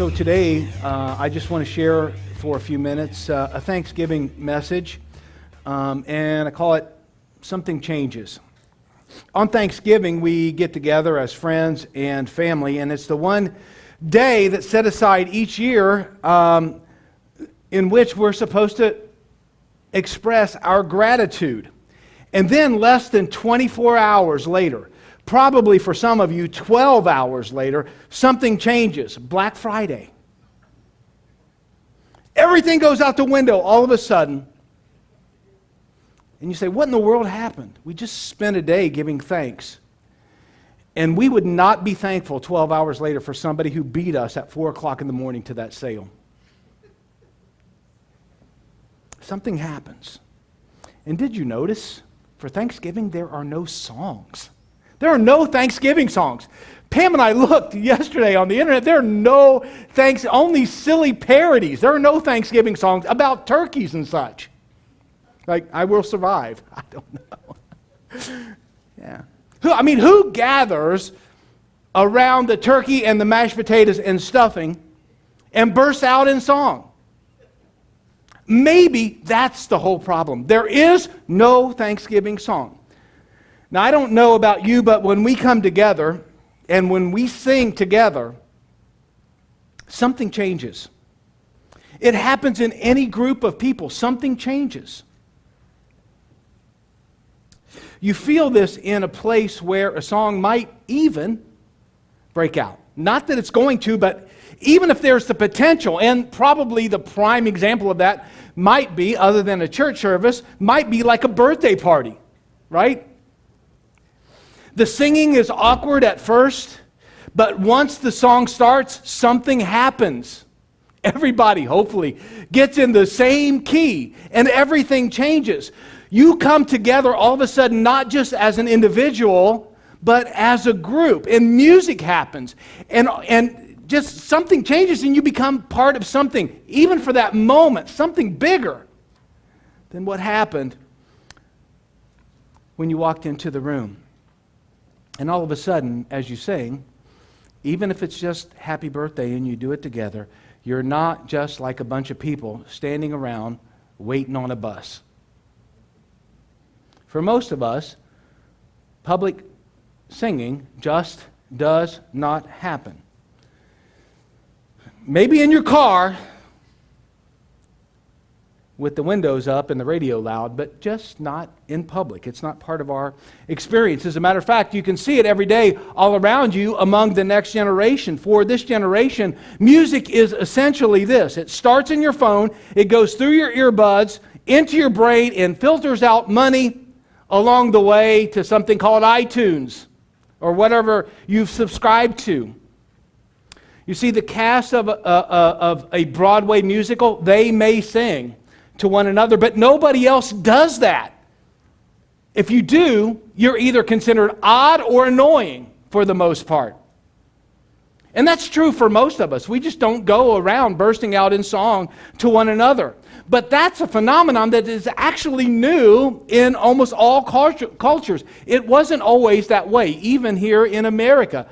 So today, I just want to share for a few minutes a Thanksgiving message, and I call it Something Changes. On Thanksgiving, we get together as friends and family, and it's the one day that's set aside each year in which we're supposed to express our gratitude. And then less than 24 hours later, probably for some of you 12 hours later, something changes. Black Friday. Everything goes out the window all of a sudden. And you say, what in the world happened? We just spent a day giving thanks. And we would not be thankful 12 hours later for somebody who beat us at 4 o'clock in the morning to that sale. Something happens. And did you notice, for Thanksgiving, there are no songs. There are no Thanksgiving songs. Pam and I looked yesterday on the internet. There are no only silly parodies. There are no Thanksgiving songs about turkeys and such. Like, I Will Survive. I don't know. Yeah. Who gathers around the turkey and the mashed potatoes and stuffing and bursts out in song? Maybe that's the whole problem. There is no Thanksgiving song. Now, I don't know about you, but when we come together and when we sing together, something changes. It happens in any group of people. Something changes. You feel this in a place where a song might even break out. Not that it's going to, but even if there's the potential, and probably the prime example of that might be, other than a church service, might be like a birthday party, right? The singing is awkward at first, but once the song starts, something happens. Everybody, hopefully, gets in the same key, and everything changes. You come together all of a sudden, not just as an individual, but as a group, and music happens, and just something changes, and you become part of something, even for that moment, something bigger than what happened when you walked into the room. And all of a sudden, as you sing, even if it's just happy birthday and you do it together, you're not just like a bunch of people standing around waiting on a bus. For most of us, public singing just does not happen. Maybe in your car with the windows up and the radio loud, but just not in public. It's not part of our experience. As a matter of fact, you can see it every day all around you among the next generation. For this generation, music is essentially this. It starts in your phone, it goes through your earbuds, into your brain, and filters out money along the way to something called iTunes or whatever you've subscribed to. You see, the cast of a Broadway musical, they may sing to one another, but nobody else does that. If you do, you're either considered odd or annoying for the most part. And that's true for most of us. We just don't go around bursting out in song to one another. But that's a phenomenon that is actually new in almost all cultures. It wasn't always that way, even here in America.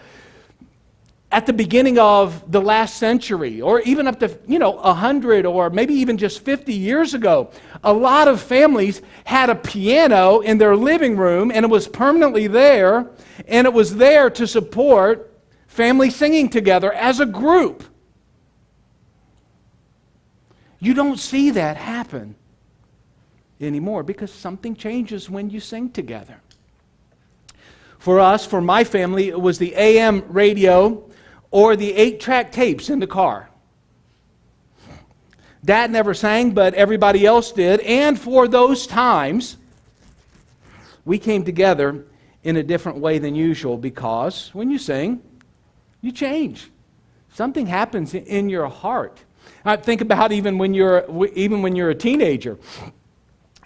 At the beginning of the last century, or even up to 100 or maybe even just 50 years ago, a lot of families had a piano in their living room, and it was permanently there, and it was there to support family singing together as a group. You don't see that happen anymore because something changes when you sing together. For us, for my family, it was the AM radio or the 8-track tapes in the car. Dad never sang, but everybody else did. And for those times, we came together in a different way than usual because when you sing, You change. Something happens in your heart. I think about even when you're a teenager,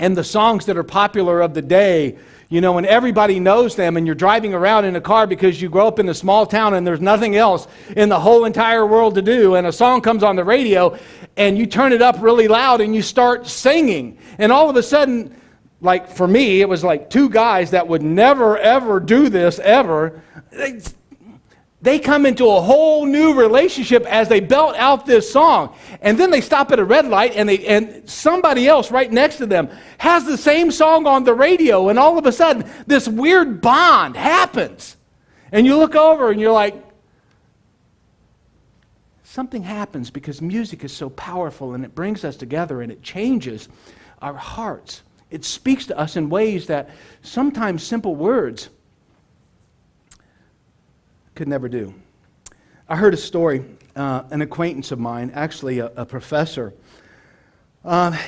and the songs that are popular of the day, and everybody knows them, and you're driving around in a car because you grow up in a small town and there's nothing else in the whole entire world to do, and a song comes on the radio, and you turn it up really loud and you start singing. And all of a sudden, like for me, it was like two guys that would never, ever do this, ever. They come into a whole new relationship as they belt out this song. And then they stop at a red light, and somebody else right next to them has the same song on the radio, and all of a sudden this weird bond happens. And you look over and you're like, something happens because music is so powerful, and it brings us together, and it changes our hearts. It speaks to us in ways that sometimes simple words could never do. I heard a story, an acquaintance of mine, actually a professor.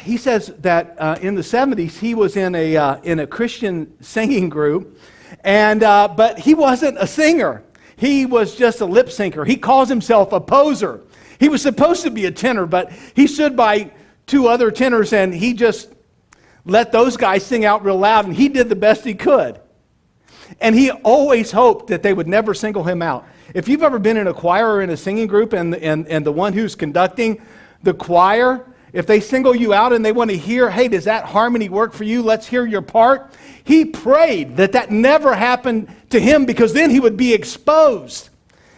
He says that in the 70s he was in a Christian singing group, but he wasn't a singer. He was just a lip syncer. He calls himself a poser. He was supposed to be a tenor, but he stood by two other tenors and he just let those guys sing out real loud, and he did the best he could. And he always hoped that they would never single him out. If you've ever been in a choir or in a singing group, and the one who's conducting the choir, if they single you out and they want to hear, hey, does that harmony work for you? Let's hear your part. He prayed that never happened to him, because then he would be exposed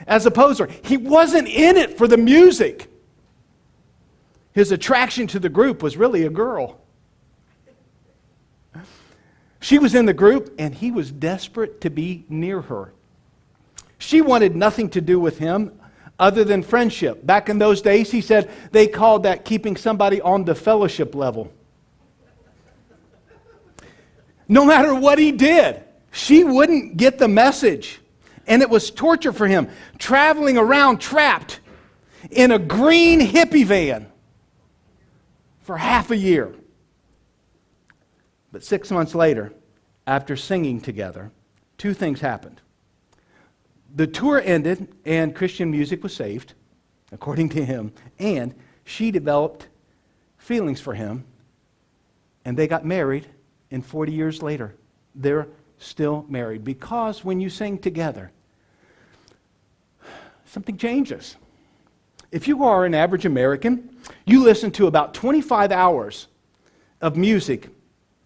as a poser. He wasn't in it for the music. His attraction to the group was really a girl. She was in the group, and he was desperate to be near her. She wanted nothing to do with him other than friendship. Back in those days, he said, they called that keeping somebody on the fellowship level. No matter what he did, she wouldn't get the message. And it was torture for him, traveling around trapped in a green hippie van for half a year. But 6 months later, after singing together, two things happened. The tour ended, and Christian music was saved, according to him, and she developed feelings for him, and they got married, and 40 years later, they're still married. Because when you sing together, something changes. If you are an average American, you listen to about 25 hours of music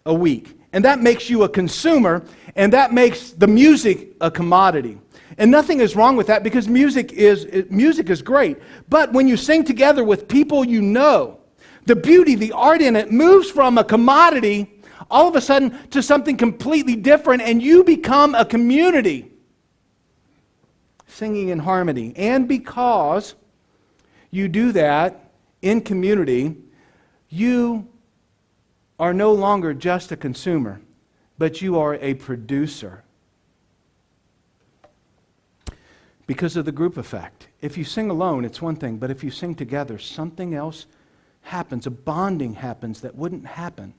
a week. And that makes you a consumer, and that makes the music a commodity. And nothing is wrong with that, because music is great. But when you sing together with people you know, the beauty, the art in it moves from a commodity all of a sudden to something completely different, and you become a community singing in harmony. And because you do that in community, you are no longer just a consumer, but you are a producer. Because of the group effect. If you sing alone, it's one thing, but if you sing together, something else happens. A bonding happens that wouldn't happen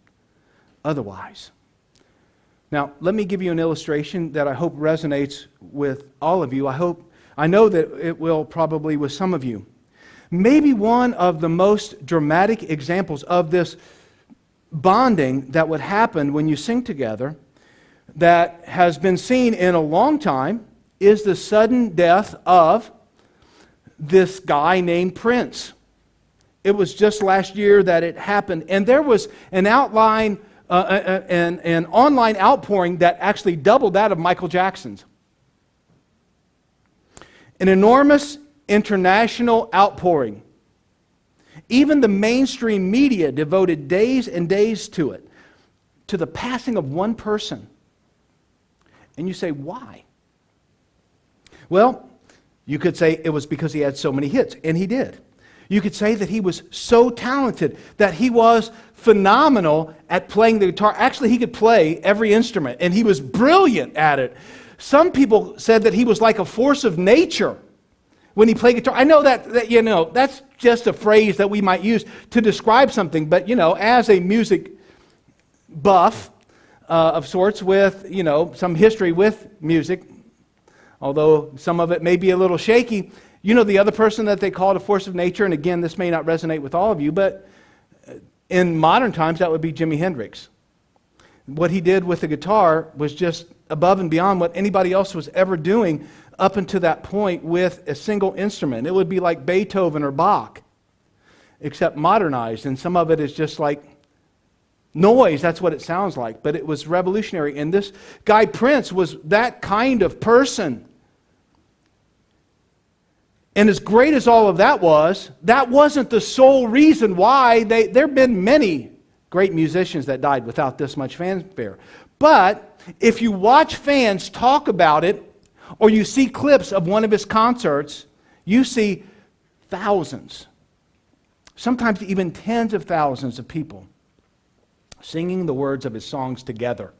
otherwise. Now, let me give you an illustration that I hope resonates with all of you. I know that it will probably with some of you. Maybe one of the most dramatic examples of this bonding that would happen when you sing together, that has been seen in a long time, is the sudden death of this guy named Prince. It was just last year that it happened, and there was an online outpouring that actually doubled that of Michael Jackson's. An enormous international outpouring. Even the mainstream media devoted days and days to it, to the passing of one person. And you say, why? Well, you could say it was because he had so many hits, and he did. You could say that he was so talented, that he was phenomenal at playing the guitar. Actually, he could play every instrument, and he was brilliant at it. Some people said that he was like a force of nature when he played guitar. I know that that's just a phrase that we might use to describe something, but as a music buff of sorts with some history with music although some of it may be a little shaky. You know the other person that they called a force of nature, and again, this may not resonate with all of you, but in modern times, that would be Jimi Hendrix. What he did with the guitar was just above and beyond what anybody else was ever doing up until that point with a single instrument. It would be like Beethoven or Bach, except modernized, and some of it is just like noise. That's what it sounds like, but it was revolutionary. And this guy Prince was that kind of person. And as great as all of that wasn't the sole reason why there have been many great musicians that died without this much fanfare. But if you watch fans talk about it, or you see clips of one of his concerts, you see thousands, sometimes even tens of thousands of people singing the words of his songs together.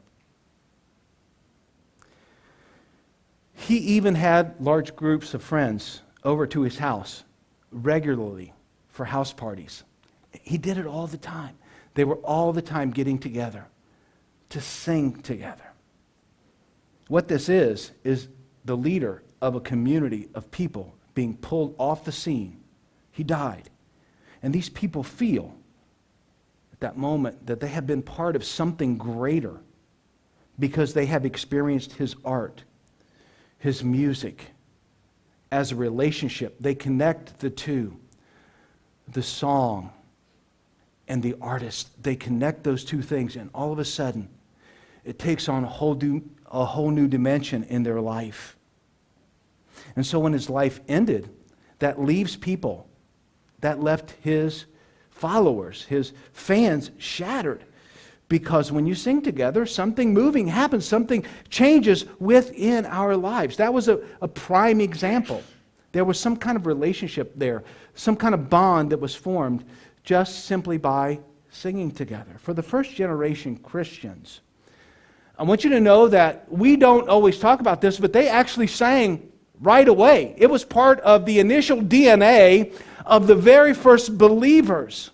He even had large groups of friends over to his house regularly for house parties. He did it all the time. They were all the time getting together to sing together. What this is the leader of a community of people being pulled off the scene. He died. And these people feel at that moment that they have been part of something greater because they have experienced his art, his music, as a relationship. They connect the two, the song and the artist. They connect those two things, and all of a sudden, it takes on a whole new dimension in their life. And so when his life ended, that leaves people, that left his followers, his fans shattered. Because when you sing together, something moving happens, something changes within our lives. That was a prime example. There was some kind of relationship there, some kind of bond that was formed just simply by singing together. For the first generation Christians, I want you to know that we don't always talk about this, but they actually sang right away. It was part of the initial DNA of the very first believers.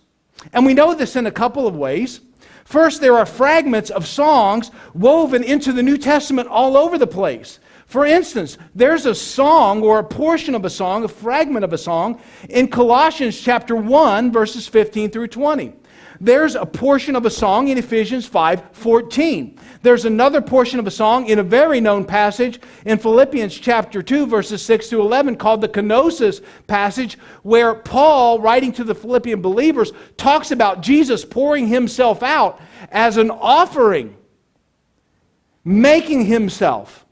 And we know this in a couple of ways. First, there are fragments of songs woven into the New Testament all over the place. For instance, there's a song or a portion of a song, a fragment of a song, in Colossians chapter 1, verses 15 through 20. There's a portion of a song in Ephesians 5:14. There's another portion of a song in a very known passage in Philippians chapter 2, verses 6 through 11, called the kenosis passage, where Paul, writing to the Philippian believers, talks about Jesus pouring himself out as an offering, making himself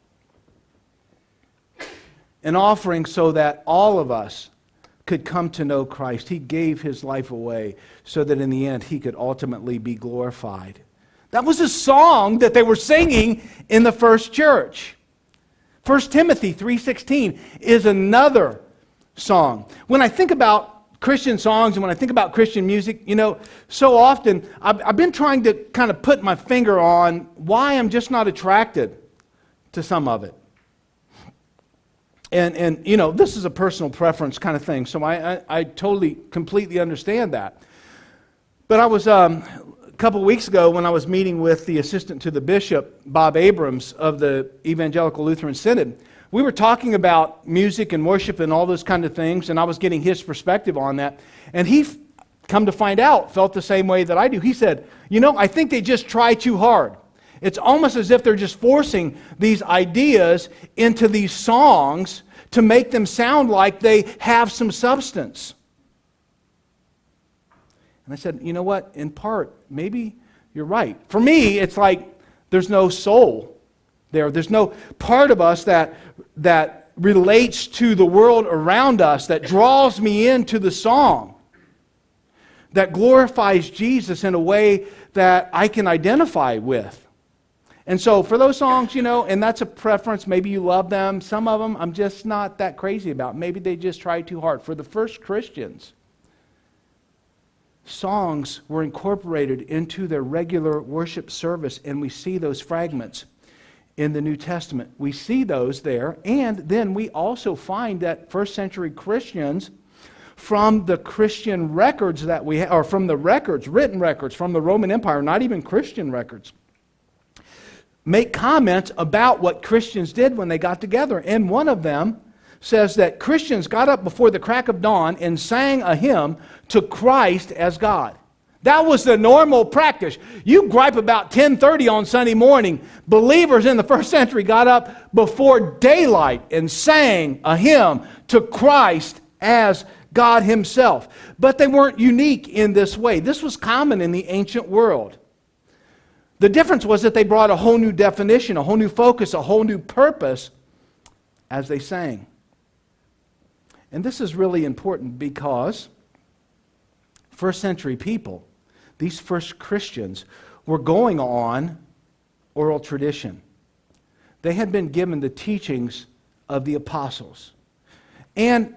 an offering so that all of us could come to know Christ. He gave his life away so that in the end he could ultimately be glorified. That was a song that they were singing in the first church. 1 Timothy 3:16 is another song. When I think about Christian songs and when I think about Christian music, so often I've been trying to kind of put my finger on why I'm just not attracted to some of it. And this is a personal preference kind of thing, so I totally, completely understand that. But I was, a couple of weeks ago when I was meeting with the assistant to the bishop, Bob Abrams of the Evangelical Lutheran Synod, we were talking about music and worship and all those kind of things, and I was getting his perspective on that. And he, come to find out, felt the same way that I do. He said, I think they just try too hard. It's almost as if they're just forcing these ideas into these songs to make them sound like they have some substance. And I said, you know what? In part, maybe you're right. For me, it's like there's no soul there. There's no part of us that relates to the world around us, that draws me into the song, that glorifies Jesus in a way that I can identify with. And so for those songs, and that's a preference, maybe you love them. Some of them I'm just not that crazy about. Maybe they just try too hard. For the first Christians, songs were incorporated into their regular worship service, and we see those fragments in the New Testament. We see those there, and then we also find that first century Christians, from the Christian records that we have, or from the records, written records from the Roman Empire, not even Christian records, make comments about what Christians did when they got together. And one of them says that Christians got up before the crack of dawn and sang a hymn to Christ as God. That was the normal practice. You gripe about 10:30 on Sunday morning. Believers in the first century got up before daylight and sang a hymn to Christ as God Himself. But they weren't unique in this way. This was common in the ancient world. The difference was that they brought a whole new definition, a whole new focus, a whole new purpose as they sang. And this is really important because first century people, these first Christians, were going on oral tradition. They had been given the teachings of the apostles. And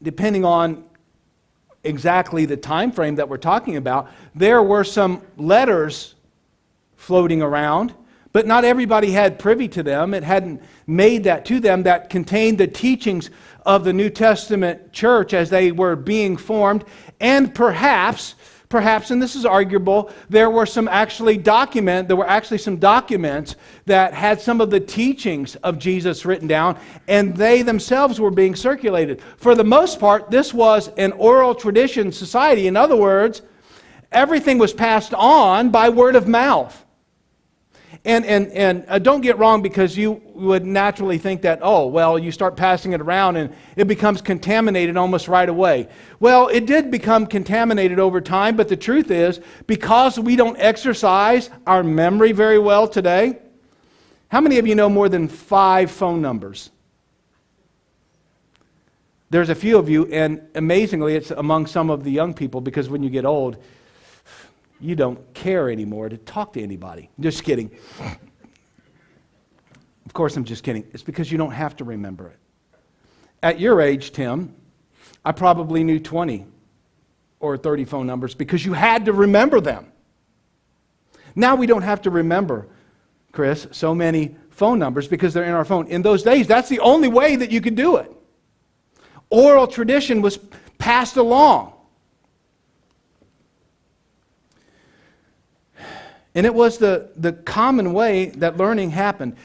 depending on exactly the time frame that we're talking about, there were some letters floating around, but not everybody had privy to them. It hadn't made that to them that contained the teachings of the New Testament church as they were being formed. And perhaps, and this is arguable, there were actually some documents that had some of the teachings of Jesus written down, and they themselves were being circulated. For the most part, this was an oral tradition society. In other words, everything was passed on by word of mouth. And don't get wrong, because you would naturally think that, you start passing it around and it becomes contaminated almost right away. Well, it did become contaminated over time, but the truth is, because we don't exercise our memory very well today, how many of you know more than 5 phone numbers? There's a few of you, and amazingly, it's among some of the young people, because when you get old, you don't care anymore to talk to anybody. Just kidding. Of course, I'm just kidding. It's because you don't have to remember it. At your age, Tim, I probably knew 20 or 30 phone numbers because you had to remember them. Now we don't have to remember, Chris, so many phone numbers because they're in our phone. In those days, that's the only way that you could do it. Oral tradition was passed along. And it was the common way that learning happened.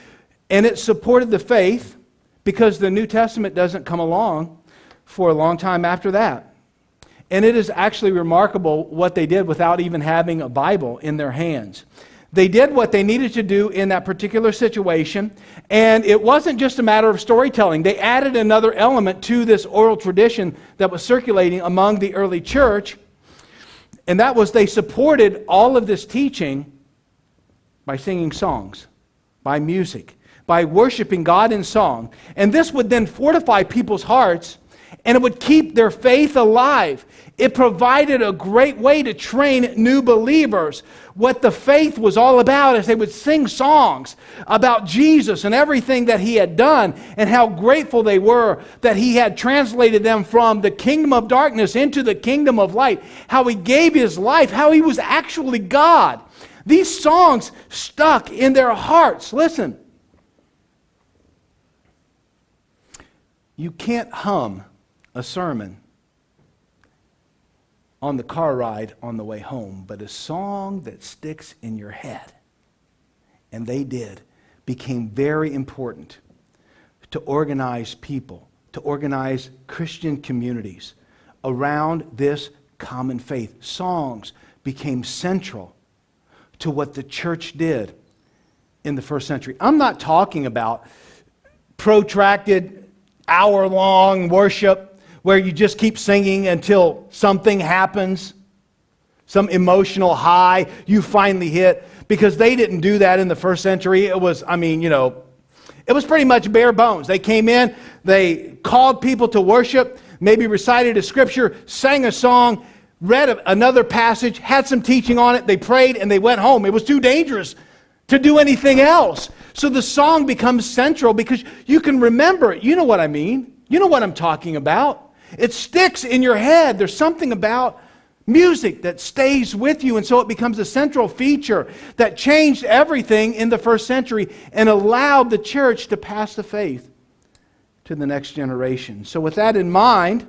And it supported the faith because the New Testament doesn't come along for a long time after that. And it is actually remarkable what they did without even having a Bible in their hands. They did what they needed to do in that particular situation, and it wasn't just a matter of storytelling. They added another element to this oral tradition that was circulating among the early church, and that was they supported all of this teaching by singing songs, by music, by worshiping God in song. And this would then fortify people's hearts, and it would keep their faith alive. It provided a great way to train new believers what the faith was all about as they would sing songs about Jesus and everything that He had done and how grateful they were that He had translated them from the kingdom of darkness into the kingdom of light, how He gave His life, how He was actually God. These songs stuck in their hearts. Listen, you can't hum a sermon on the car ride on the way home, but a song that sticks in your head, and they did, became very important to organize people, to organize Christian communities around this common faith. Songs became central to what the church did in the first century. I'm not talking about protracted hour-long worship where you just keep singing until something happens, some emotional high you finally hit, because they didn't do that in the first century. It was, it was pretty much bare bones. They came in, they called people to worship, maybe recited a scripture, sang a song, read another passage, had some teaching on it, they prayed, and they went home. It was too dangerous to do anything else. So the song becomes central because you can remember it. You know what I mean. You know what I'm talking about. It sticks in your head. There's something about music that stays with you, and so it becomes a central feature that changed everything in the first century and allowed the church to pass the faith to the next generation. So with that in mind,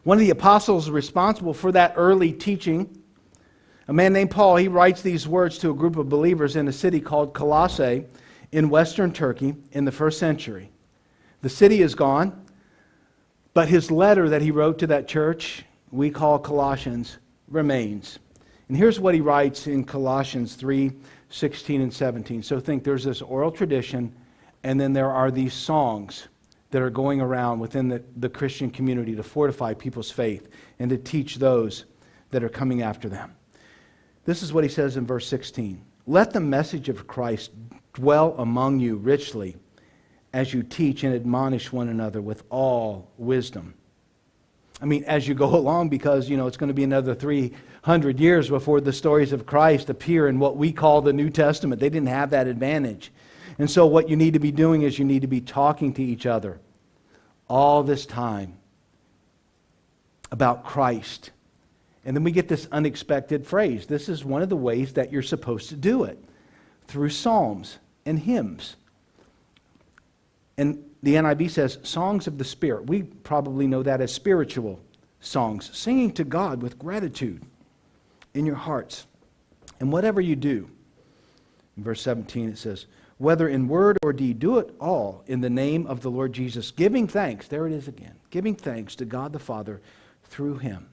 one of the apostles responsible for that early teaching A man named Paul, he writes these words to a group of believers in a city called Colossae in western Turkey in the first century. The city is gone, but his letter that he wrote to that church, we call Colossians, remains. And here's what he writes in Colossians 3:16 and 17. So think there's this oral tradition, and then there are these songs that are going around within the Christian community to fortify people's faith and to teach those that are coming after them. This is what he says in verse 16. Let the message of Christ dwell among you richly as you teach and admonish one another with all wisdom. I mean, as you go along, because, it's going to be another 300 years before the stories of Christ appear in what we call the New Testament. They didn't have that advantage. And so what you need to be doing is you need to be talking to each other all this time about Christ. And then we get this unexpected phrase. This is one of the ways that you're supposed to do it, through psalms and hymns. And the NIV says, songs of the Spirit. We probably know that as spiritual songs, singing to God with gratitude in your hearts. And whatever you do, in verse 17 it says, whether in word or deed, do it all in the name of the Lord Jesus, giving thanks, there it is again, giving thanks to God the Father through him.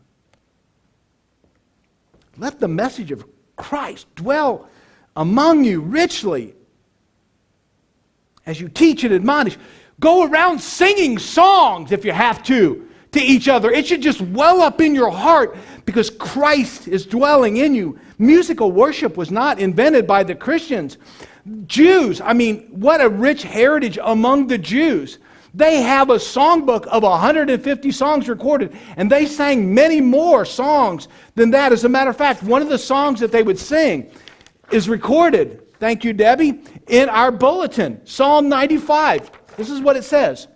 Let the message of Christ dwell among you richly as you teach and admonish. Go around singing songs if you have to each other. It should just well up in your heart because Christ is dwelling in you. Musical worship was not invented by the Christians. Jews, what a rich heritage among the Jews. They have a songbook of 150 songs recorded, and they sang many more songs than that. As a matter of fact, one of the songs that they would sing is recorded, thank you, Debbie, in our bulletin, Psalm 95. This is what it says.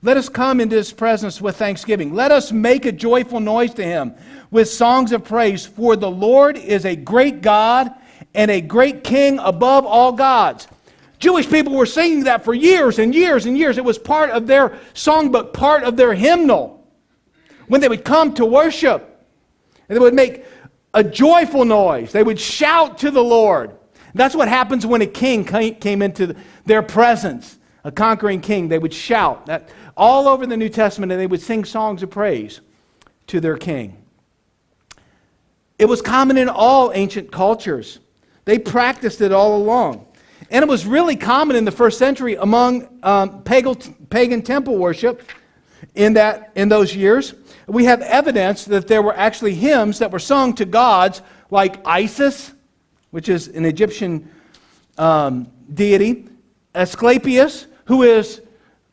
Let us come into his presence with thanksgiving. Let us make a joyful noise to him with songs of praise. For the Lord is a great God and a great King above all gods. Jewish people were singing that for years and years and years. It was part of their songbook, part of their hymnal. When they would come to worship, and they would make a joyful noise. They would shout to the Lord. That's what happens when a king came into their presence. A conquering king, they would shout. That all over the New Testament, and they would sing songs of praise to their king. It was common in all ancient cultures. They practiced it all along. And it was really common in the first century among pagan temple worship in those years. We have evidence that there were actually hymns that were sung to gods like Isis, which is an Egyptian deity, Asclepius, who is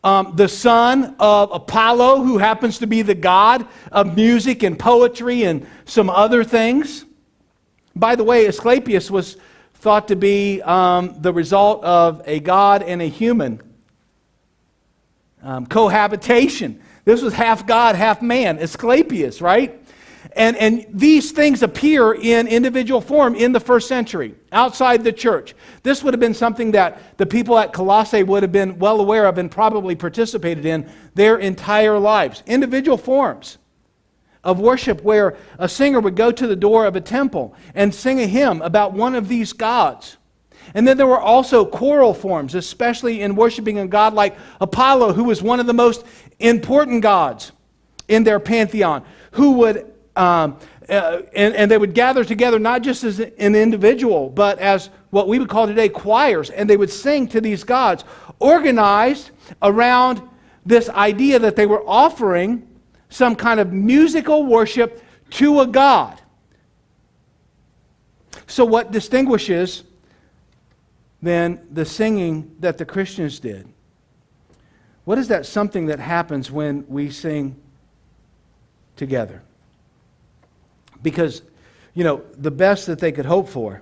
the son of Apollo, who happens to be the god of music and poetry and some other things. By the way, Asclepius was thought to be the result of a god and a human cohabitation. This was half God, half man, Asclepius, right? And these things appear in individual form in the first century, outside the church. This would have been something that the people at Colossae would have been well aware of and probably participated in their entire lives. Individual forms of worship where a singer would go to the door of a temple and sing a hymn about one of these gods. And then there were also choral forms, especially in worshiping a god like Apollo, who was one of the most important gods in their pantheon, who would, and they would gather together not just as an individual, but as what we would call today choirs, and they would sing to these gods, organized around this idea that they were offering some kind of musical worship to a god. So what distinguishes then the singing that the Christians did? What is that something that happens when we sing together? Because, the best that they could hope for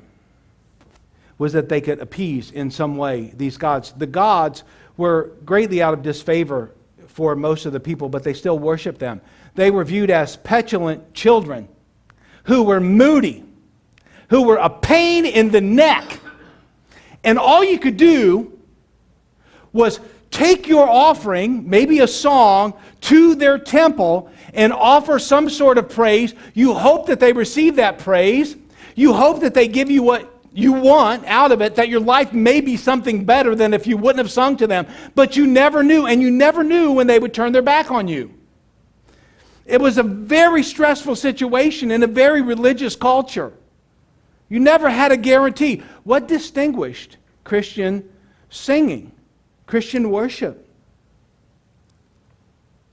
was that they could appease in some way these gods. The gods were greatly out of disfavor for most of the people, but they still worshiped them. They were viewed as petulant children who were moody, who were a pain in the neck. And all you could do was take your offering, maybe a song, to their temple and offer some sort of praise. You hope that they receive that praise. You hope that they give you what you want out of it, that your life may be something better than if you wouldn't have sung to them. But you never knew, and you never knew when they would turn their back on you. It was a very stressful situation in a very religious culture. You never had a guarantee. What distinguished Christian singing, Christian worship?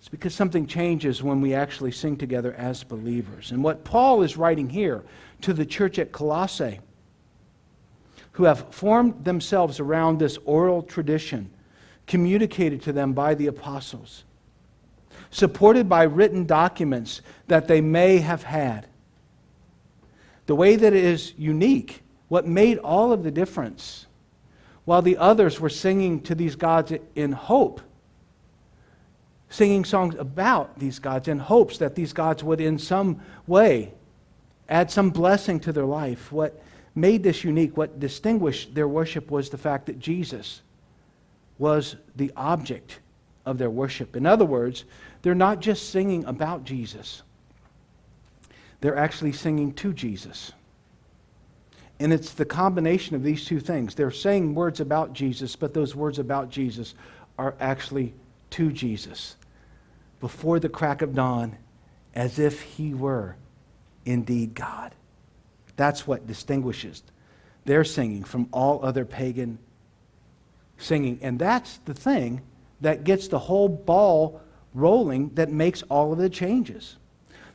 It's because something changes when we actually sing together as believers. And what Paul is writing here to the church at Colossae, who have formed themselves around this oral tradition communicated to them by the apostles, supported by written documents that they may have had. The way that it is unique, what made all of the difference, while the others were singing to these gods in hope, singing songs about these gods in hopes that these gods would in some way add some blessing to their life. What made this unique, what distinguished their worship, was the fact that Jesus was the object of their worship. In other words, they're not just singing about Jesus. They're actually singing to Jesus. And it's the combination of these two things. They're saying words about Jesus, but those words about Jesus are actually to Jesus. Before the crack of dawn, as if he were indeed God. That's what distinguishes their singing from all other pagan singing. And that's the thing that gets the whole ball rolling, that makes all of the changes.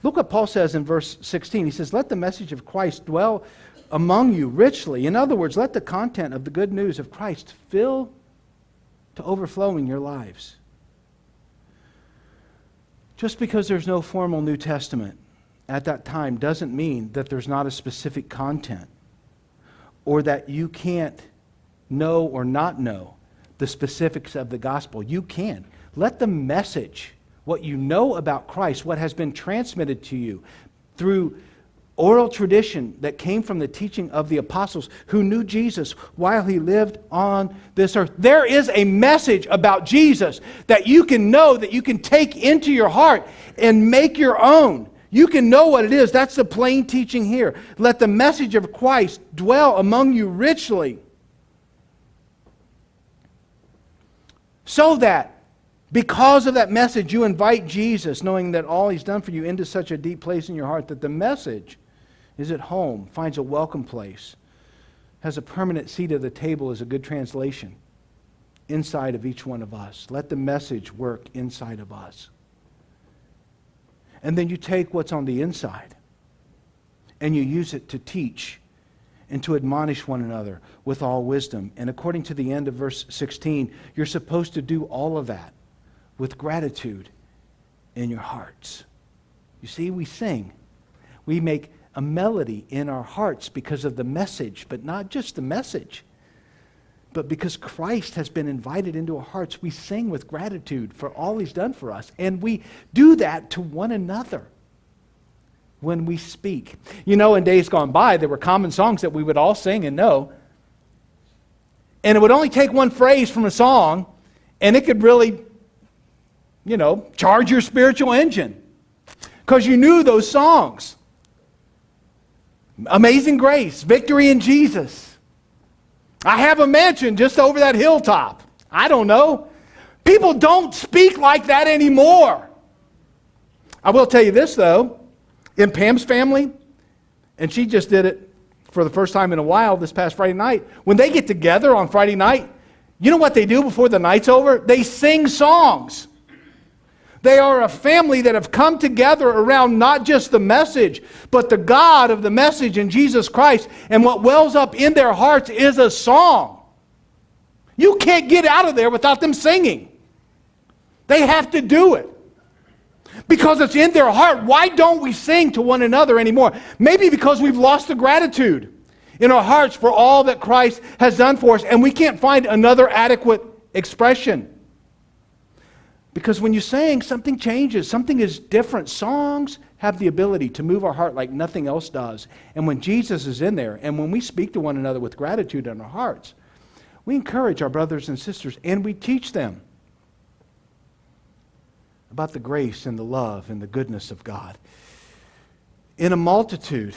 Look what Paul says in verse 16. He says, let the message of Christ dwell among you richly. In other words, let the content of the good news of Christ fill to overflowing your lives. Just because there's no formal New Testament at that time doesn't mean that there's not a specific content, or that you can't know or not know the specifics of the gospel. You can. Let the message, what you know about Christ, what has been transmitted to you through oral tradition that came from the teaching of the apostles who knew Jesus while he lived on this earth. There is a message about Jesus that you can know, that you can take into your heart and make your own. You can know what it is. That's the plain teaching here. Let the message of Christ dwell among you richly, so that because of that message you invite Jesus, knowing that all he's done for you, into such a deep place in your heart that the message is at home, finds a welcome place, has a permanent seat at the table, is a good translation, inside of each one of us. Let the message work inside of us. And then you take what's on the inside and you use it to teach and to admonish one another with all wisdom. And according to the end of verse 16, you're supposed to do all of that with gratitude in your hearts. You see, we sing. We make a melody in our hearts because of the message, but not just the message. But because Christ has been invited into our hearts, we sing with gratitude for all he's done for us. And we do that to one another when we speak. You know, in days gone by, there were common songs that we would all sing and know. And it would only take one phrase from a song, and it could really, charge your spiritual engine. Because you knew those songs. Amazing Grace, Victory in Jesus. I have a mansion just over that hilltop. I don't know. People don't speak like that anymore. I will tell you this, though. In Pam's family, and she just did it for the first time in a while this past Friday night, when they get together on Friday night, you know what they do before the night's over? They sing songs. They are a family that have come together around not just the message, but the God of the message in Jesus Christ. And what wells up in their hearts is a song. You can't get out of there without them singing. They have to do it. Because it's in their heart. Why don't we sing to one another anymore? Maybe because we've lost the gratitude in our hearts for all that Christ has done for us, and we can't find another adequate expression. Because when you sing, something changes. Something is different. Songs have the ability to move our heart like nothing else does. And when Jesus is in there, and when we speak to one another with gratitude in our hearts, we encourage our brothers and sisters, and we teach them about the grace and the love and the goodness of God in a multitude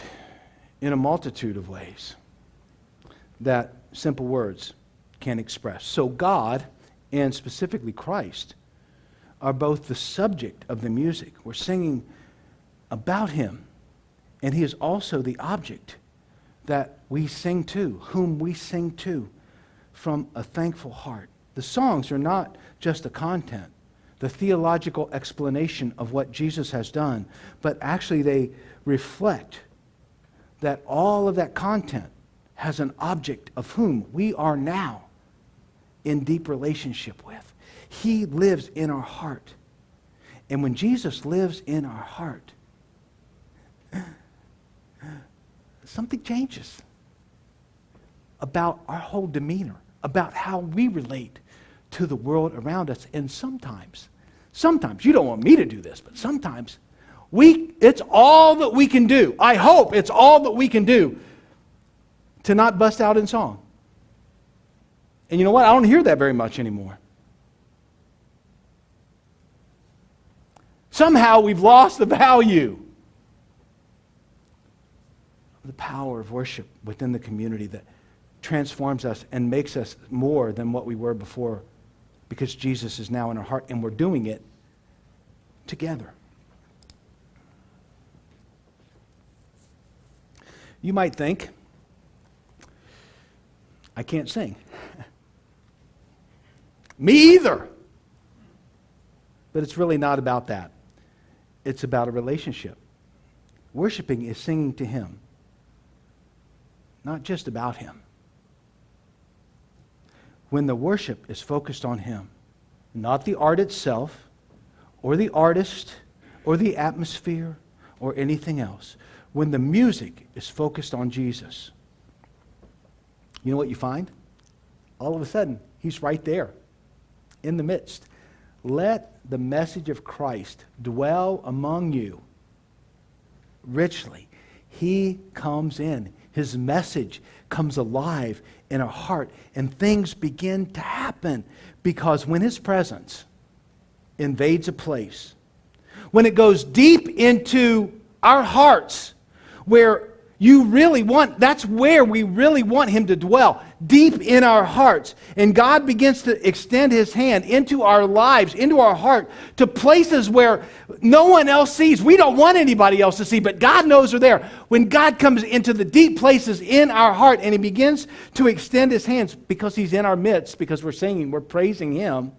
in a multitude of ways that simple words can express. So God, and specifically Christ, are both the subject of the music. We're singing about him, and he is also the object that we sing to, whom we sing to from a thankful heart. The songs are not just the content, the theological explanation of what Jesus has done, but actually they reflect that all of that content has an object of whom we are now in deep relationship with. He lives in our heart. And when Jesus lives in our heart, something changes about our whole demeanor, about how we relate to the world around us. And sometimes, you don't want me to do this, but sometimes it's all that we can do. I hope it's all that we can do to not bust out in song. And you know what? I don't hear that very much anymore. Somehow we've lost the value, the power of worship within the community that transforms us and makes us more than what we were before, because Jesus is now in our heart and we're doing it together. You might think, I can't sing. Me either. But it's really not about that. It's about a relationship. Worshiping is singing to him, not just about him. When the worship is focused on him, not the art itself, or the artist, or the atmosphere, or anything else. When the music is focused on Jesus, you know what you find? All of a sudden, he's right there, in the midst. Let the message of Christ dwell among you richly. He comes in. His message comes alive in our heart, and things begin to happen, because when his presence invades a place, when it goes deep into our hearts, where you really want, that's where we really want him to dwell, deep in our hearts. And God begins to extend his hand into our lives, into our heart, to places where no one else sees. We don't want anybody else to see, but God knows are there. When God comes into the deep places in our heart and he begins to extend his hands, because he's in our midst, because we're singing, we're praising him,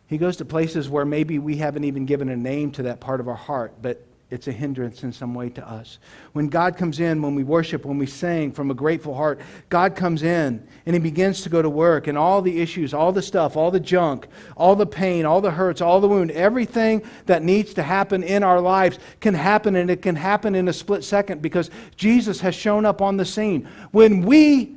he goes to places where maybe we haven't even given a name to that part of our heart, but it's a hindrance in some way to us. When God comes in, when we worship, when we sing from a grateful heart, God comes in and he begins to go to work, and all the issues, all the stuff, all the junk, all the pain, all the hurts, all the wound, everything that needs to happen in our lives can happen, and it can happen in a split second because Jesus has shown up on the scene. When we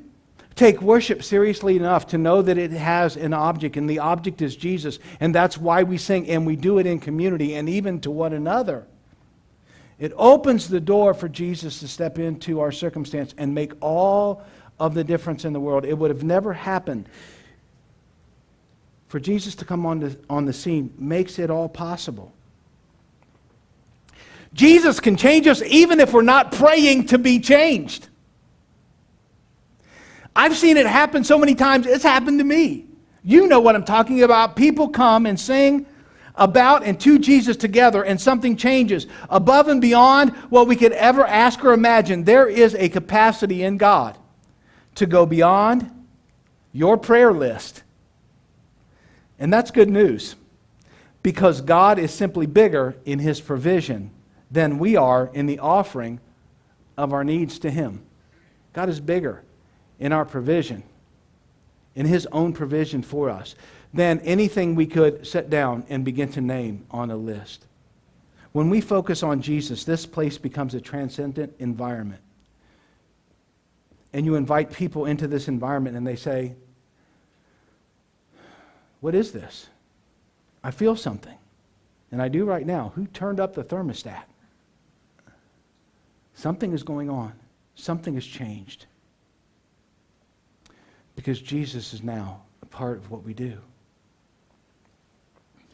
take worship seriously enough to know that it has an object, and the object is Jesus, and that's why we sing, and we do it in community and even to one another, it opens the door for Jesus to step into our circumstance and make all of the difference in the world. It would have never happened. For Jesus to come on the scene makes it all possible. Jesus can change us even if we're not praying to be changed. I've seen it happen so many times. It's happened to me. You know what I'm talking about. People come and sing about and to Jesus together, and something changes above and beyond what we could ever ask or imagine. There is a capacity in God to go beyond your prayer list. And that's good news, because God is simply bigger in his provision than we are in the offering of our needs to him. God is bigger in our provision, in his own provision for us, than anything we could set down and begin to name on a list. When we focus on Jesus, this place becomes a transcendent environment. And you invite people into this environment and they say, what is this? I feel something. And I do right now. Who turned up the thermostat? Something is going on. Something has changed. Because Jesus is now a part of what we do.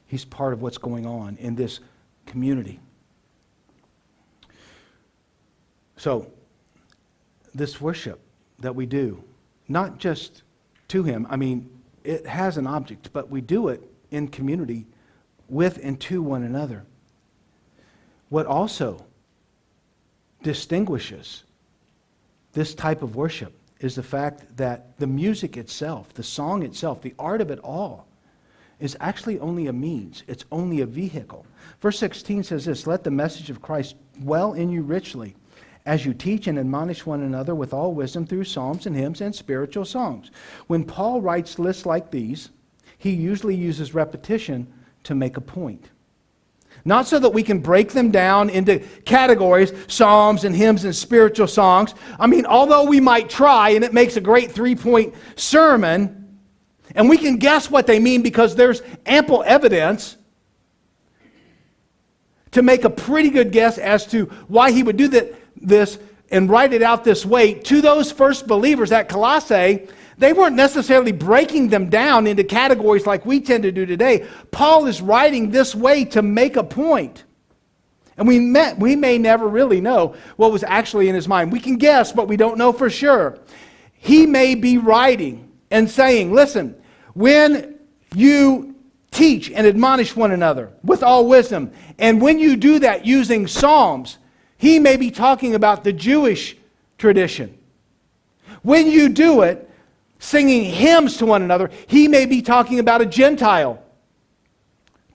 He's part of what's going on in this community. So, this worship that we do, not just to Him, I mean, it has an object, but we do it in community with and to one another. What also distinguishes this type of worship is the fact that the music itself, the song itself, the art of it all is actually only a means. It's only a vehicle. Verse 16 says this, "Let the message of Christ dwell in you richly, as you teach and admonish one another with all wisdom through psalms and hymns and spiritual songs." When Paul writes lists like these, he usually uses repetition to make a point. Not so that we can break them down into categories, psalms and hymns and spiritual songs. I mean, although we might try, and it makes a great 3-point sermon, and we can guess what they mean because there's ample evidence to make a pretty good guess as to why he would do this and write it out this way. To those first believers at Colossae, they weren't necessarily breaking them down into categories like we tend to do today. Paul is writing this way to make a point. And we may never really know what was actually in his mind. We can guess, but we don't know for sure. He may be writing and saying, listen, when you teach and admonish one another with all wisdom, and when you do that using psalms, he may be talking about the Jewish tradition. When you do it singing hymns to one another, he may be talking about a Gentile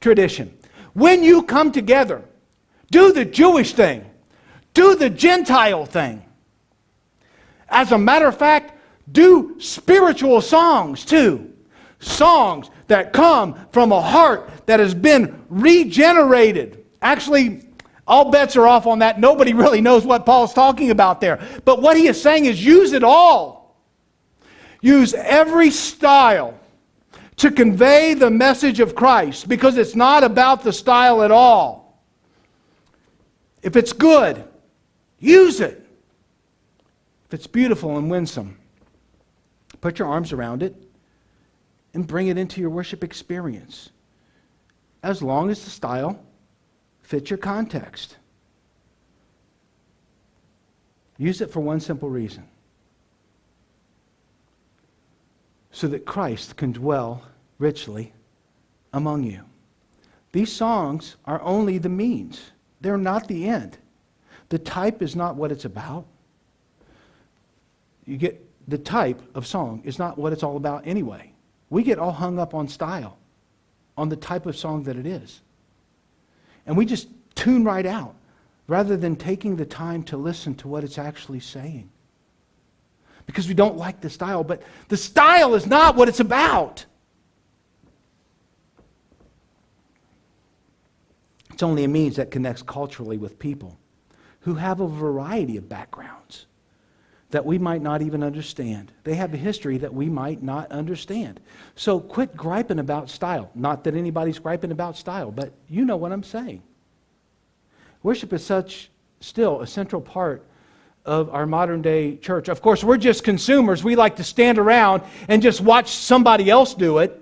tradition. When you come together, do the Jewish thing, do the Gentile thing. As a matter of fact, do spiritual songs too. Songs that come from a heart that has been regenerated. Actually, all bets are off on that. Nobody really knows what Paul's talking about there. But what he is saying is use it all. Use every style to convey the message of Christ, because it's not about the style at all. If it's good, use it. If it's beautiful and winsome, put your arms around it and bring it into your worship experience, as long as the style fits your context. Use it for one simple reason: so that Christ can dwell richly among you. These songs are only the means. They're not the end. The type is not what it's about. You get the type of song is not what it's all about anyway. We get all hung up on style, on the type of song that it is. And we just tune right out rather than taking the time to listen to what it's actually saying. Because we don't like the style, but the style is not what it's about. It's only a means that connects culturally with people who have a variety of backgrounds that we might not even understand. They have a history that we might not understand. So quit griping about style. Not that anybody's griping about style, but you know what I'm saying. Worship is still a central part of our modern day church. Of course, we're just consumers. We like to stand around and just watch somebody else do it.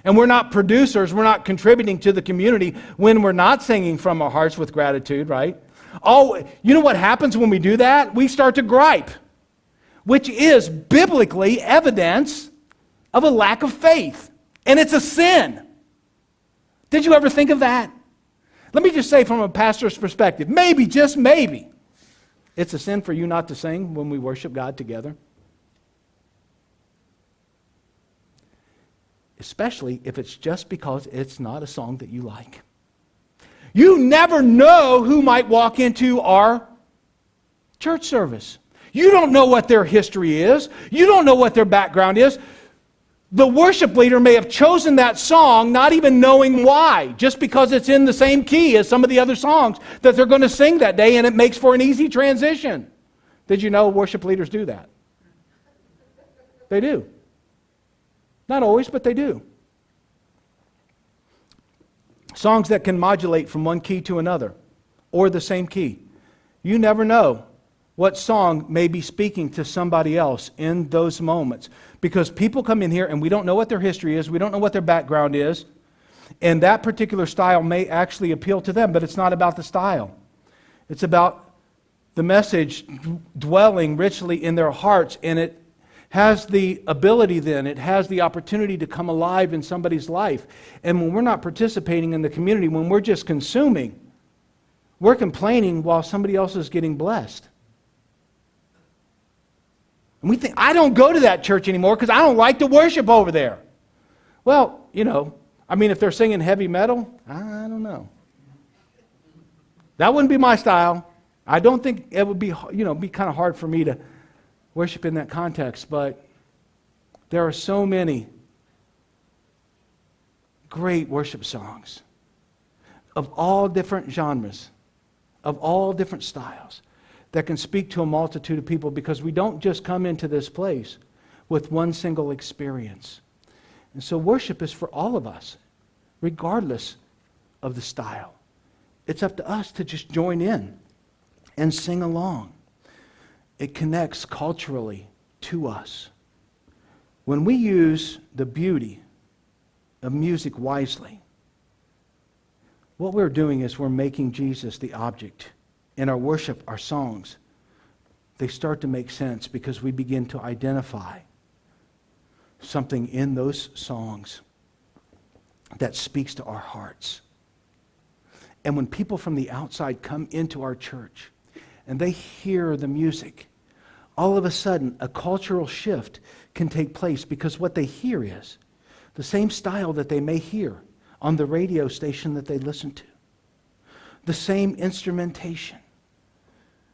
And we're not producers. We're not contributing to the community when we're not singing from our hearts with gratitude, right? Oh, you know what happens when we do that? We start to gripe, which is biblically evidence of a lack of faith. And it's a sin. Did you ever think of that? Let me just say from a pastor's perspective, maybe, just maybe, it's a sin for you not to sing when we worship God together. Especially if it's just because it's not a song that you like. You never know who might walk into our church service. You don't know what their history is. You don't know what their background is. The worship leader may have chosen that song not even knowing why, just because it's in the same key as some of the other songs that they're going to sing that day, and it makes for an easy transition. Did you know worship leaders do that? They do. Not always, but they do. Songs that can modulate from one key to another, or the same key. You never know what song may be speaking to somebody else in those moments. Because people come in here and we don't know what their history is, we don't know what their background is, and that particular style may actually appeal to them, but it's not about the style. It's about the message dwelling richly in their hearts, and it has the ability then, it has the opportunity to come alive in somebody's life. And when we're not participating in the community, when we're just consuming, we're complaining while somebody else is getting blessed. And we think, I don't go to that church anymore because I don't like to worship over there. Well, if they're singing heavy metal, I don't know. That wouldn't be my style. I don't think it would be kind of hard for me to worship in that context, but there are so many great worship songs of all different genres, of all different styles, that can speak to a multitude of people, because we don't just come into this place with one single experience. And so worship is for all of us, regardless of the style. It's up to us to just join in and sing along. It connects culturally to us. When we use the beauty of music wisely, what we're doing is we're making Jesus the object. In our worship, our songs, they start to make sense because we begin to identify something in those songs that speaks to our hearts. And when people from the outside come into our church and they hear the music, all of a sudden a cultural shift can take place, because what they hear is the same style that they may hear on the radio station that they listen to, the same instrumentation.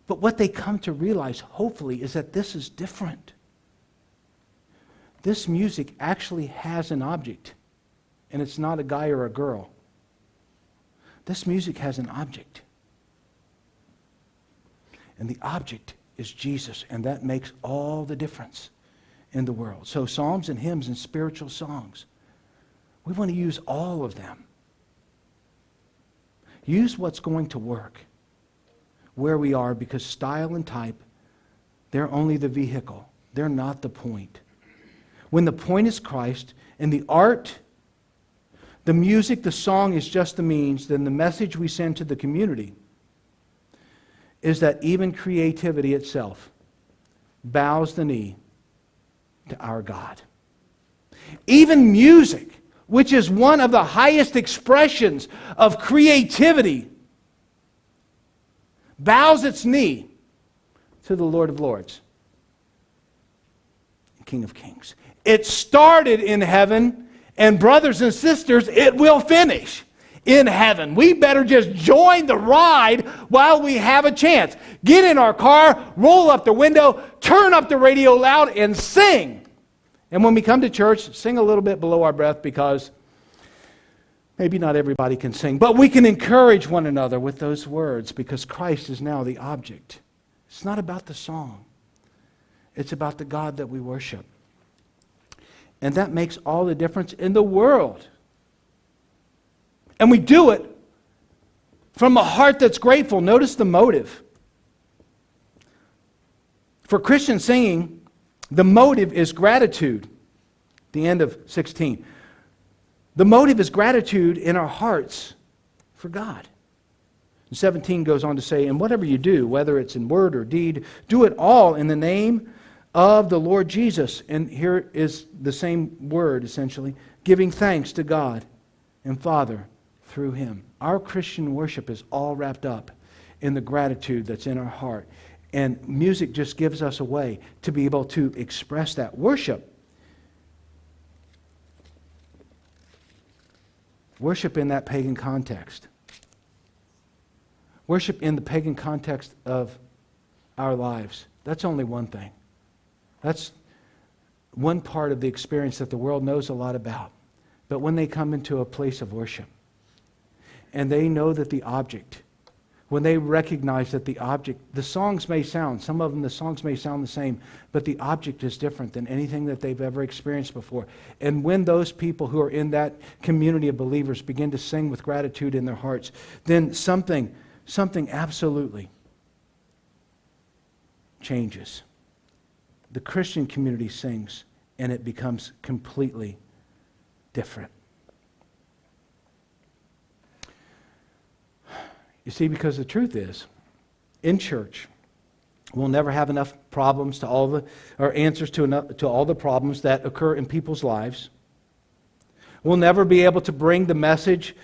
But what they come to realize, hopefully, is that this is different. This music actually has an object, and it's not a guy or a girl. This music has an object. And the object is Jesus, and that makes all the difference in the world. So psalms and hymns and spiritual songs, we want to use all of them. Use what's going to work where we are, because style and type, they're only the vehicle. They're not the point. When the point is Christ, and the art, the music, the song is just the means, then the message we send to the community is that even creativity itself bows the knee to our God. Even music, which is one of the highest expressions of creativity, bows its knee to the Lord of Lords, King of Kings. It started in heaven, and brothers and sisters, it will finish in heaven. We better just join the ride while we have a chance. Get in our car, roll up the window, turn up the radio loud, and sing. And when we come to church, sing a little bit below our breath, because maybe not everybody can sing, but we can encourage one another with those words, because Christ is now the object. It's not about the song. It's about the God that we worship. And that makes all the difference in the world. And we do it from a heart that's grateful. Notice the motive. For Christian singing, the motive is gratitude. The end of 16. The motive is gratitude in our hearts for God. And 17 goes on to say, and whatever you do, whether it's in word or deed, do it all in the name of the Lord Jesus. And here is the same word, essentially, giving thanks to God and Father through Him. Our Christian worship is all wrapped up in the gratitude that's in our heart. And music just gives us a way to be able to express that. Worship in that pagan context. Worship in the pagan context of our lives. That's only one thing. That's one part of the experience that the world knows a lot about. But when they come into a place of worship, and they know that the object, when they recognize that the object, the songs may sound, some of them the songs may sound the same, but the object is different than anything that they've ever experienced before. And when those people who are in that community of believers begin to sing with gratitude in their hearts, then something absolutely changes. The Christian community sings, and it becomes completely different. You see, because the truth is, in church, We'll never have enough problems to or answers to all the problems that occur in people's lives. We'll never be able to bring the message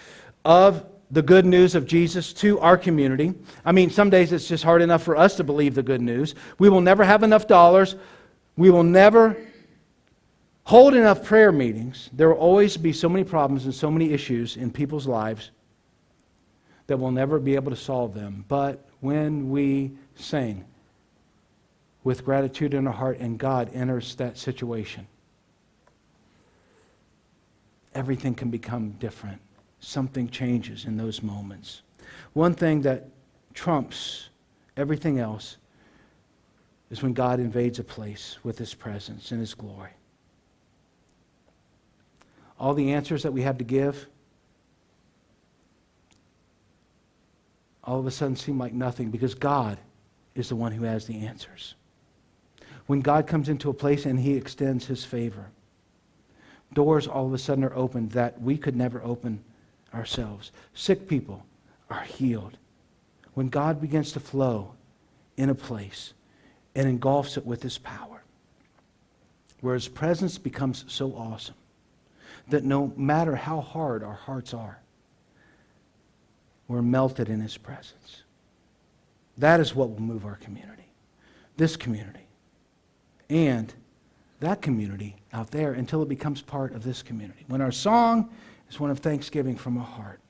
of the good news of Jesus to our community. I mean, some days it's just hard enough for us to believe the good news. We will never have enough dollars. We will never hold enough prayer meetings. There will always be so many problems and so many issues in people's lives that we'll never be able to solve them. But when we sing with gratitude in our heart and God enters that situation, everything can become different. Something changes in those moments. One thing that trumps everything else is when God invades a place with His presence and His glory. All the answers that we have to give all of a sudden seem like nothing because God is the one who has the answers. When God comes into a place and He extends His favor, doors all of a sudden are opened that we could never open ourselves. Sick people are healed. When God begins to flow in a place and engulfs it with His power, where His presence becomes so awesome that no matter how hard our hearts are, we're melted in His presence. That is what will move our community, this community, and that community out there until it becomes part of this community. When our song is one of thanksgiving from our heart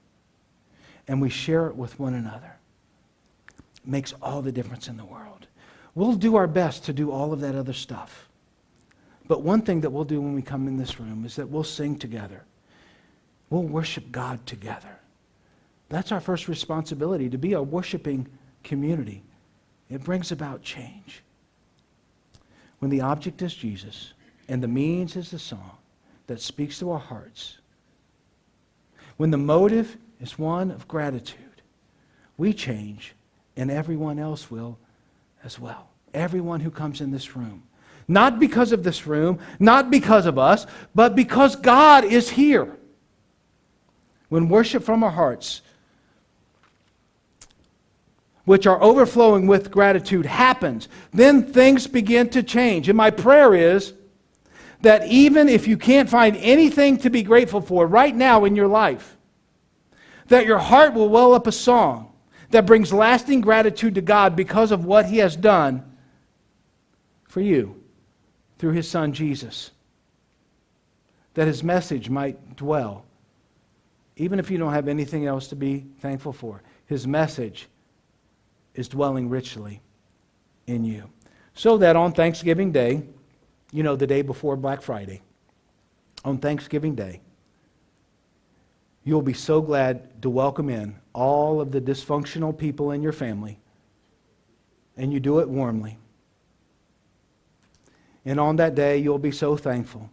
and we share it with one another, it makes all the difference in the world. We'll do our best to do all of that other stuff. But one thing that we'll do when we come in this room is that we'll sing together. We'll worship God together. That's our first responsibility, to be a worshiping community. It brings about change. When the object is Jesus and the means is the song that speaks to our hearts, when the motive is one of gratitude, we change and everyone else will as well. Everyone who comes in this room. Not because of this room, not because of us, but because God is here. When worship from our hearts, which are overflowing with gratitude, happens, then things begin to change. And my prayer is that even if you can't find anything to be grateful for right now in your life, that your heart will well up a song that brings lasting gratitude to God because of what He has done for you through His Son Jesus. That His message might dwell, even if you don't have anything else to be thankful for. His message is dwelling richly in you. So that on Thanksgiving Day, you know, the day before Black Friday, on Thanksgiving Day, you'll be so glad to welcome in all of the dysfunctional people in your family, and you do it warmly. And on that day, you'll be so thankful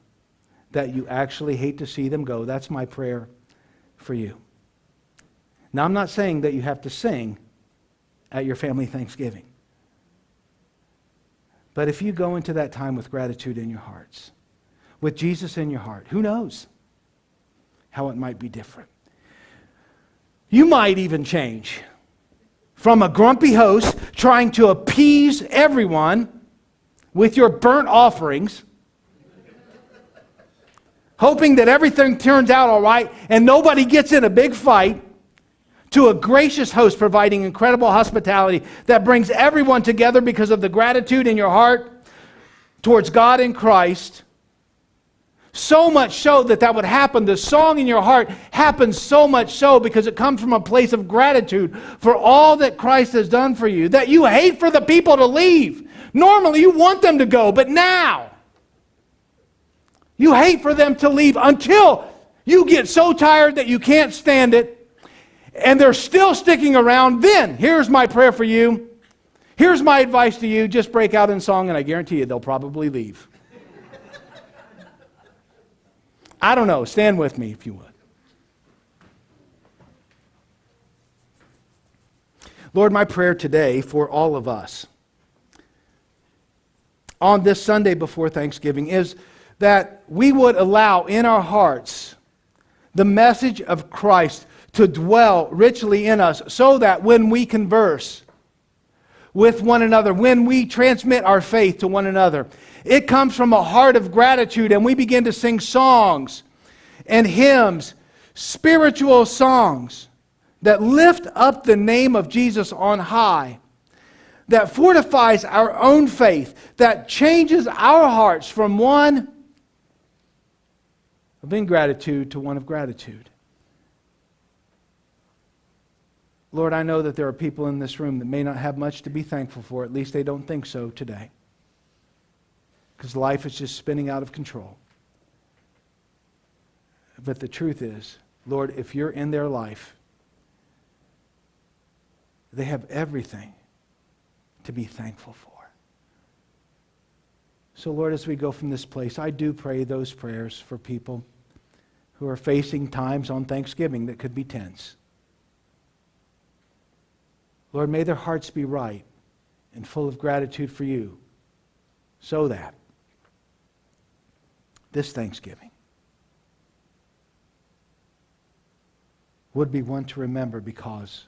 that you actually hate to see them go. That's my prayer for you. Now, I'm not saying that you have to sing at your family Thanksgiving. But if you go into that time with gratitude in your hearts, with Jesus in your heart, who knows how it might be different. You might even change from a grumpy host trying to appease everyone with your burnt offerings, hoping that everything turns out all right and nobody gets in a big fight, to a gracious host providing incredible hospitality that brings everyone together because of the gratitude in your heart towards God in Christ. So much so that would happen. The song in your heart happens so much so because it comes from a place of gratitude for all that Christ has done for you, that you hate for the people to leave. Normally you want them to go, but now you hate for them to leave until you get so tired that you can't stand it, and they're still sticking around. Then, here's my prayer for you. Here's my advice to you. Just break out in song, and I guarantee you they'll probably leave. I don't know. Stand with me if you would. Lord, my prayer today for all of us on this Sunday before Thanksgiving is that we would allow in our hearts the message of Christ to dwell richly in us, so that when we converse, with one another, when we transmit our faith to one another, it comes from a heart of gratitude, and we begin to sing songs and hymns, spiritual songs that lift up the name of Jesus on high, that fortifies our own faith, that changes our hearts from one of ingratitude to one of gratitude. Lord, I know that there are people in this room that may not have much to be thankful for. At least they don't think so today, because life is just spinning out of control. But the truth is, Lord, if you're in their life, they have everything to be thankful for. So, Lord, as we go from this place, I do pray those prayers for people who are facing times on Thanksgiving that could be tense. Lord, may their hearts be right and full of gratitude for you, so that this Thanksgiving would be one to remember, because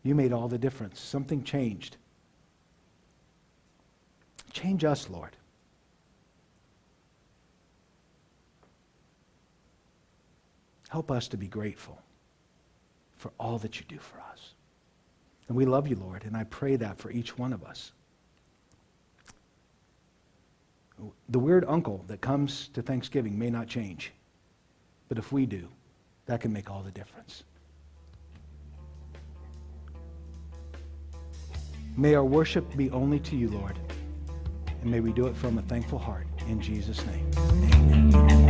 you made all the difference. Something changed. Change us, Lord. Help us to be grateful for all that you do for us. And we love you, Lord, and I pray that for each one of us. The weird uncle that comes to Thanksgiving may not change, but if we do, that can make all the difference. May our worship be only to you, Lord, and may we do it from a thankful heart. In Jesus' name, amen.